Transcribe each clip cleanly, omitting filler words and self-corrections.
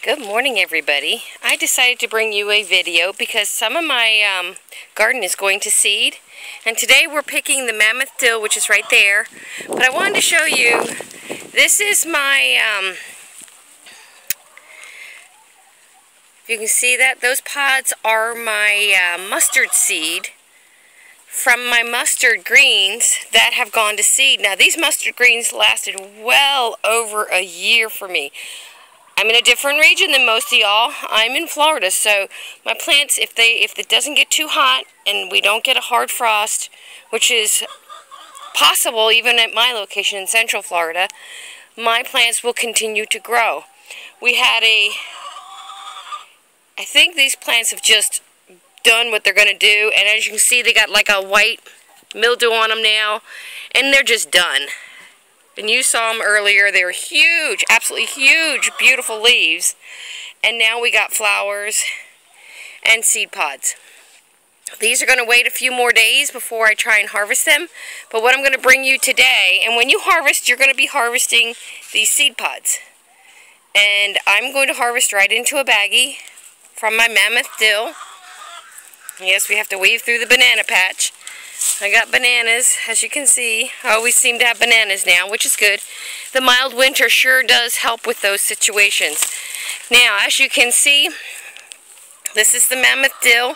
Good morning, everybody. I decided to bring you a video because some of my garden is going to seed, and today we're picking the Mammoth Dill, which is right there. But I wanted to show you, this is my, if you can see that, those pods are my mustard seed from my mustard greens that have gone to seed. Now these mustard greens lasted well over a year for me. I'm in a different region than most of y'all. I'm in Florida, so my plants, if it doesn't get too hot and we don't get a hard frost, which is possible even at my location in Central Florida, my plants will continue to grow. We had I think these plants have just done what they're going to do, and as you can see, they got like a white mildew on them now, and they're just done. And you saw them earlier. They were huge, absolutely huge, beautiful leaves. And now we got flowers and seed pods. These are going to wait a few more days before I try and harvest them. But what I'm going to bring you today, and when you harvest, you're going to be harvesting these seed pods. And I'm going to harvest right into a baggie from my Mammoth Dill. Yes, we have to weave through the banana patch. I got bananas, as you can see. I always seem to have bananas now, which is good. The mild winter sure does help with those situations. Now, as you can see, this is the Mammoth Dill.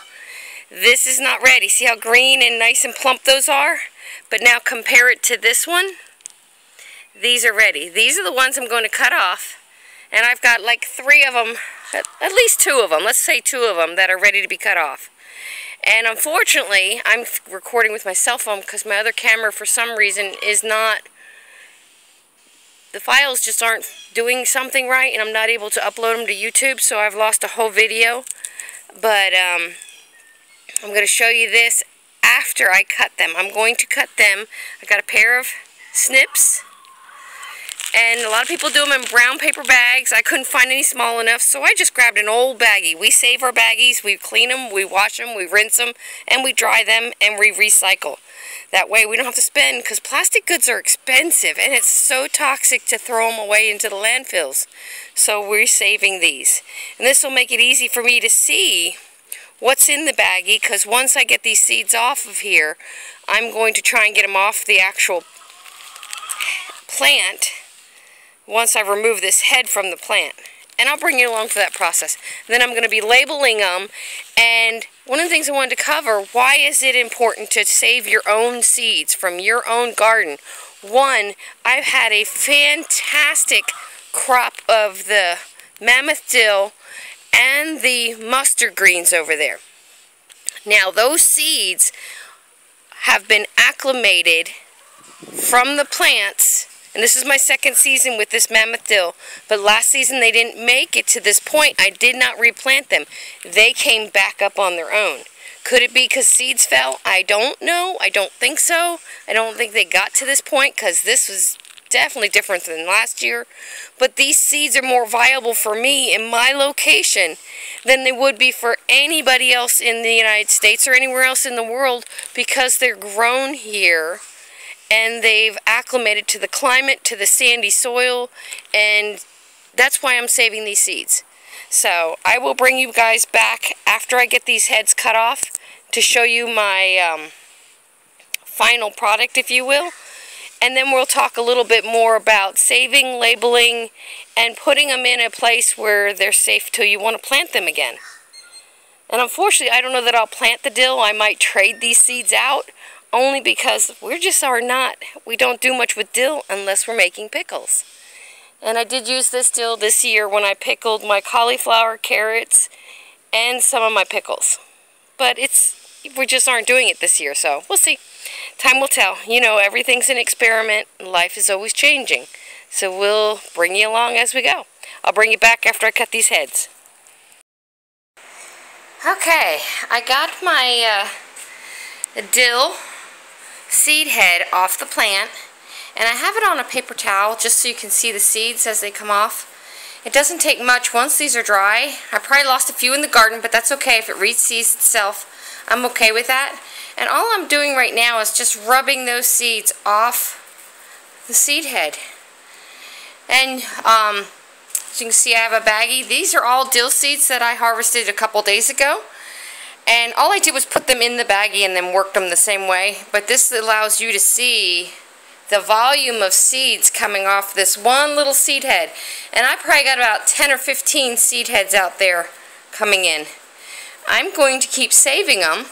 This is not ready. See how green and nice and plump those are? But now compare it to this one. These are ready. These are the ones I'm going to cut off. And I've got like 3 of them, at least 2 of them. Let's say 2 of them that are ready to be cut off. And unfortunately, I'm recording with my cell phone because my other camera, for some reason, is not, the files just aren't doing something right, and I'm not able to upload them to YouTube, so I've lost a whole video. But I'm going to show you this after I cut them. I'm going to cut them. I got a pair of snips, and a lot of people do them in brown paper bags. I couldn't find any small enough, so I just grabbed an old baggie. We save our baggies, we clean them, we wash them, we rinse them, and we dry them, and we recycle. That way we don't have to spend, because plastic goods are expensive, and it's so toxic to throw them away into the landfills. So we're saving these. And this will make it easy for me to see what's in the baggie, because once I get these seeds off of here, I'm going to try and get them off the actual plant once I remove this head from the plant. And I'll bring you along for that process. Then I'm going to be labeling them. And one of the things I wanted to cover, why is it important to save your own seeds from your own garden? One, I've had a fantastic crop of the Mammoth Dill and the mustard greens over there. Now those seeds have been acclimated from the plants. And this is my second season with this Mammoth Dill. But last season they didn't make it to this point. I did not replant them. They came back up on their own. Could it be because seeds fell? I don't know. I don't think so. I don't think they got to this point because this was definitely different than last year. But these seeds are more viable for me in my location than they would be for anybody else in the United States or anywhere else in the world, because they're grown here. And they've acclimated to the climate, to the sandy soil, and that's why I'm saving these seeds. So I will bring you guys back after I get these heads cut off to show you my final product, if you will. And then we'll talk a little bit more about saving, labeling, and putting them in a place where they're safe till you want to plant them again. And unfortunately, I don't know that I'll plant the dill. I might trade these seeds out. Only because we don't do much with dill unless we're making pickles. And I did use this dill this year when I pickled my cauliflower, carrots, and some of my pickles. But we just aren't doing it this year, so we'll see. Time will tell. You know, everything's an experiment. Life is always changing. So we'll bring you along as we go. I'll bring you back after I cut these heads. Okay, I got my dill seed head off the plant, and I have it on a paper towel just so you can see the seeds as they come off. It doesn't take much once these are dry. I probably lost a few in the garden, but that's okay. If it reseeds itself, I'm okay with that. And all I'm doing right now is just rubbing those seeds off the seed head. And As you can see, I have a baggie. These are all dill seeds that I harvested a couple days ago. And all I did was put them in the baggie and then worked them the same way. But this allows you to see the volume of seeds coming off this one little seed head. And I probably got about 10 or 15 seed heads out there coming in. I'm going to keep saving them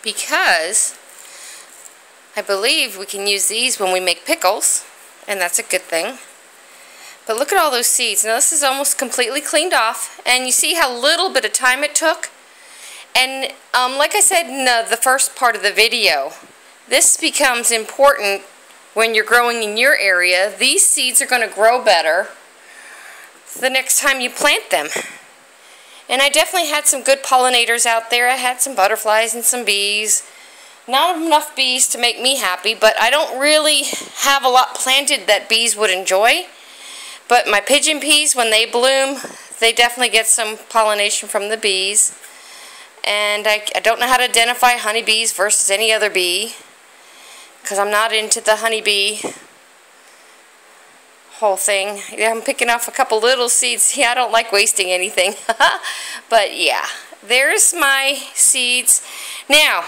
because I believe we can use these when we make pickles, and that's a good thing. But look at all those seeds. Now this is almost completely cleaned off, and you see how little bit of time it took. And like I said in the first part of the video, this becomes important when you're growing in your area. These seeds are going to grow better the next time you plant them. And I definitely had some good pollinators out there. I had some butterflies and some bees. Not enough bees to make me happy, but I don't really have a lot planted that bees would enjoy. But my pigeon peas, when they bloom, they definitely get some pollination from the bees. And I don't know how to identify honeybees versus any other bee, because I'm not into the honeybee whole thing. Yeah, I'm picking off a couple little seeds. Yeah, I don't like wasting anything. But yeah, there's my seeds. Now,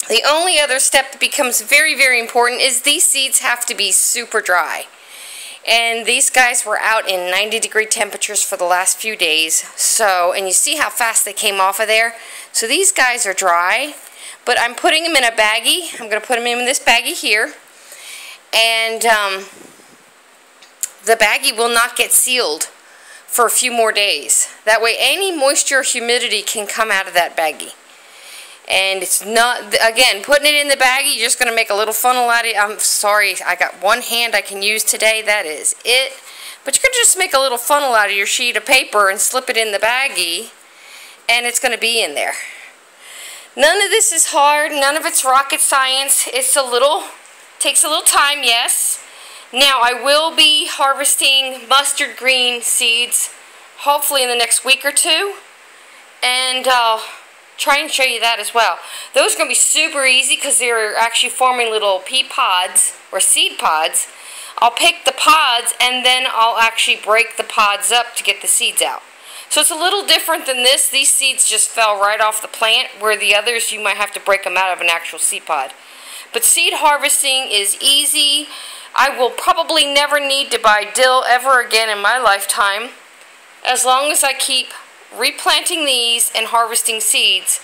the only other step that becomes very, very important is these seeds have to be super dry. And these guys were out in 90-degree temperatures for the last few days. So, and you see how fast they came off of there? So these guys are dry, but I'm putting them in a baggie. I'm going to put them in this baggie here. And the baggie will not get sealed for a few more days. That way any moisture or humidity can come out of that baggie. And it's not, again, putting it in the baggie, you're just going to make a little funnel out of it. I'm sorry, I got one hand I can use today, that is it. But you're going to just make a little funnel out of your sheet of paper and slip it in the baggie, and it's going to be in there. None of this is hard, none of it's rocket science. It's takes a little time, yes. Now, I will be harvesting mustard green seeds, hopefully in the next week or two. And try and show you that as well. Those are going to be super easy because they're actually forming little pea pods or seed pods. I'll pick the pods and then I'll actually break the pods up to get the seeds out. So it's a little different than this. These seeds just fell right off the plant, where the others you might have to break them out of an actual seed pod. But seed harvesting is easy. I will probably never need to buy dill ever again in my lifetime, as long as I keep replanting these and harvesting seeds.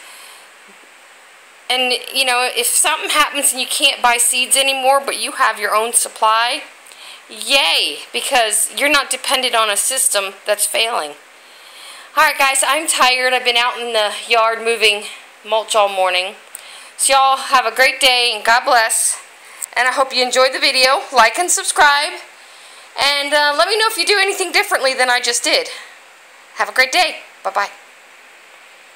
And you know, if something happens and you can't buy seeds anymore but you have your own supply, yay, because you're not dependent on a system that's failing. Alright guys, I'm tired. I've been out in the yard moving mulch all morning. So y'all have a great day and God bless. And I hope you enjoyed the video. Like and subscribe. And let me know if you do anything differently than I just did. Have a great day. Bye-bye.